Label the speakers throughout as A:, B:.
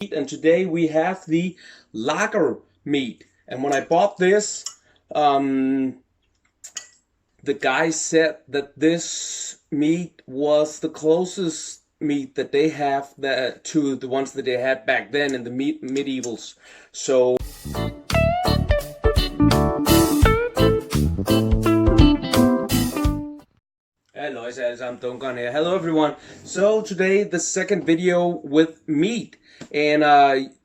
A: And today we have the lager meat. And when I bought this, the guy said that this meat was the closest meat that they have to the ones that they had back then in the medievals. So hello, I'm Dunkeren here. Hello everyone. So today the second video with meat, and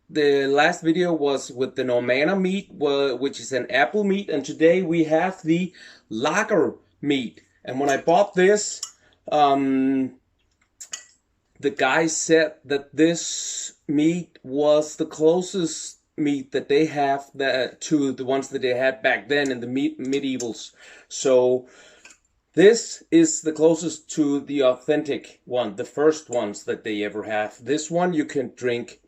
A: the last video was with the Normanna meat, which is an apple meat, and today we have the lager meat. And when I bought this, the guy said that this meat was the closest meat that they have to the ones that they had back then in the medievals. So this is the closest to the authentic one, the first ones that they ever have. This one you can drink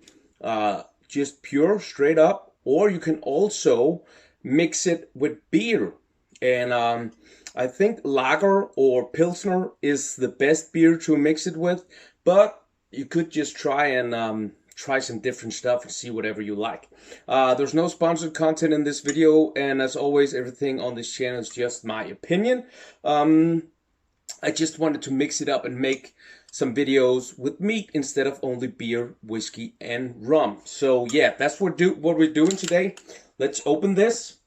A: just pure, straight up, or you can also mix it with beer. And I think lager or pilsner is the best beer to mix it with, but you could just try and try some different stuff and see whatever you like. There's no sponsored content in this video, and as always, everything on this channel is just my opinion. I just wanted to mix it up and make some videos with meat instead of only beer, whiskey, and rum. So yeah, that's what we're doing today. Let's open this.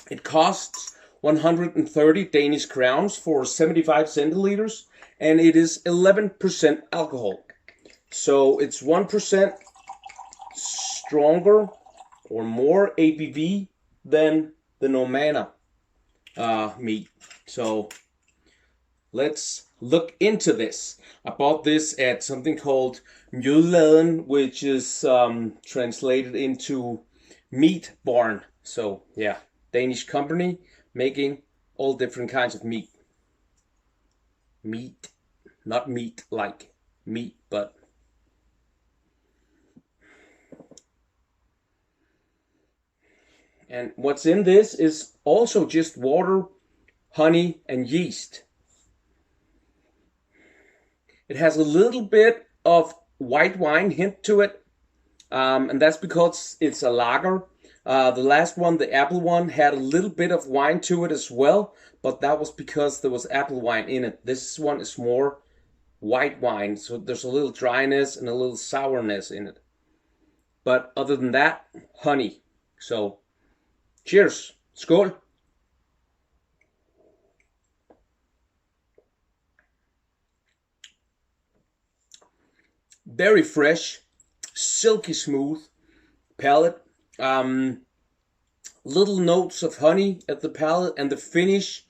A: It costs 130 Danish crowns for 75 centiliters, and it is 11% alcohol. So it's 1% stronger or more ABV than the Normanna meat. So let's look into this. I bought this at something called Mjødladen, which is translated into meat barn. So yeah, Danish company making all different kinds of meat. Meat, not meat like meat, but and what's in this is also just water, honey, and yeast. It has a little bit of white wine hint to it, and that's because it's a lager. The last one, the apple one, had a little bit of wine to it as well, but that was because there was apple wine in it. This one is more white wine, so there's a little dryness and a little sourness in it. But other than that, honey. So cheers. Skål. Very fresh, silky smooth palate. Little notes of honey at the palate, and the finish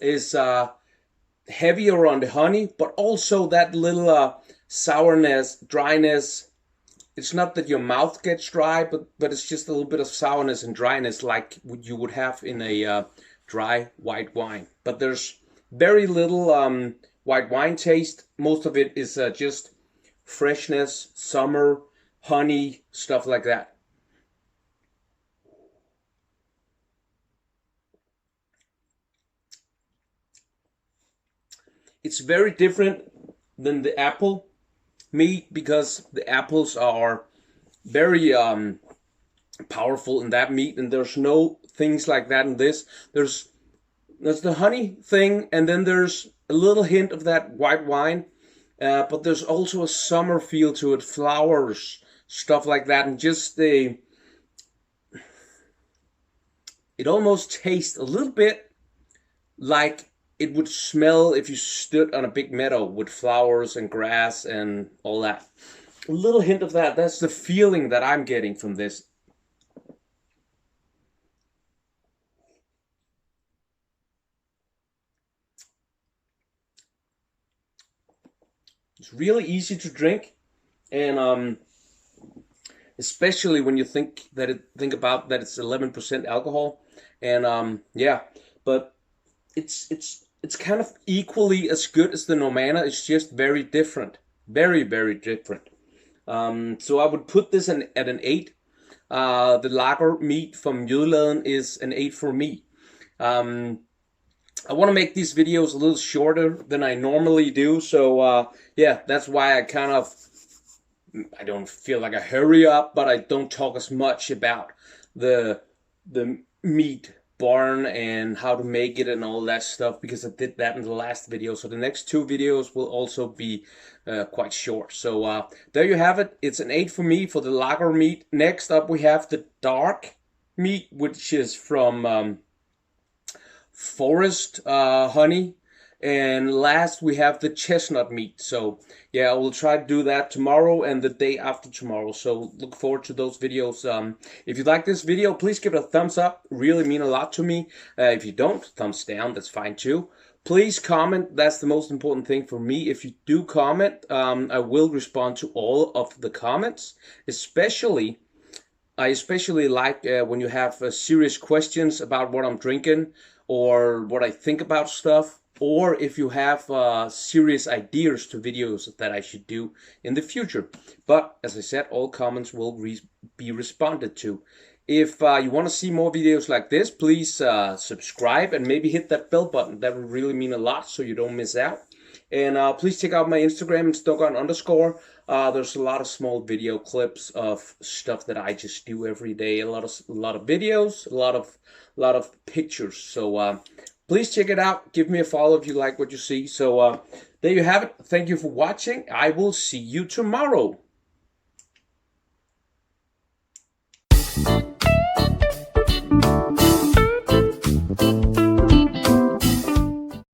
A: is heavier on the honey, but also that little sourness, dryness. It's not that your mouth gets dry, but it's just a little bit of sourness and dryness like you would have in a dry white wine. But there's very little white wine taste. Most of it is just freshness, summer, honey, stuff like that. It's very different than the apple meat because the apples are very powerful in that meat, and there's no things like that in this. There's the honey thing, and then there's a little hint of that white wine, but there's also a summer feel to it, flowers, stuff like that, and just it almost tastes a little bit like it would smell if you stood on a big meadow with flowers and grass and all that. A little hint of that. That's the feeling that I'm getting from this. It's really easy to drink, and especially when you think about that it's 11% alcohol, and yeah, but it's kind of equally as good as the Normanna. It's just very different, very different. So I would put this at an 8. The lager meat from Mjødladen is an 8 for me. I want to make these videos a little shorter than I normally do, so yeah, that's why I kind of I don't feel like a hurry up, but I don't talk as much about the meat barn and how to make it and all that stuff, because I did that in the last video. So the next two videos will also be quite short. So there you have it. It's an 8 for me for the lager meat. Next up we have the dark meat, which is from forest honey. And last we have the chestnut meat. So yeah, I will try to do that tomorrow and the day after tomorrow. So look forward to those videos. If you like this video, please give it a thumbs up. Really mean a lot to me. If you don't, thumbs down, that's fine too. Please comment. That's the most important thing for me. If you do comment, I will respond to all of the comments. I especially like when you have serious questions about what I'm drinking or what I think about stuff, or if you have serious ideas to videos that I should do in the future. But as I said, all comments will be responded to. If you want to see more videos like this, please subscribe and maybe hit that bell button. That would really mean a lot so you don't miss out. And please check out my Instagram, it's Dunkeren_. There's a lot of small video clips of stuff that I just do every day. A lot of videos, a lot of pictures. So please check it out. Give me a follow if you like what you see. So there you have it. Thank you for watching. I will see you tomorrow.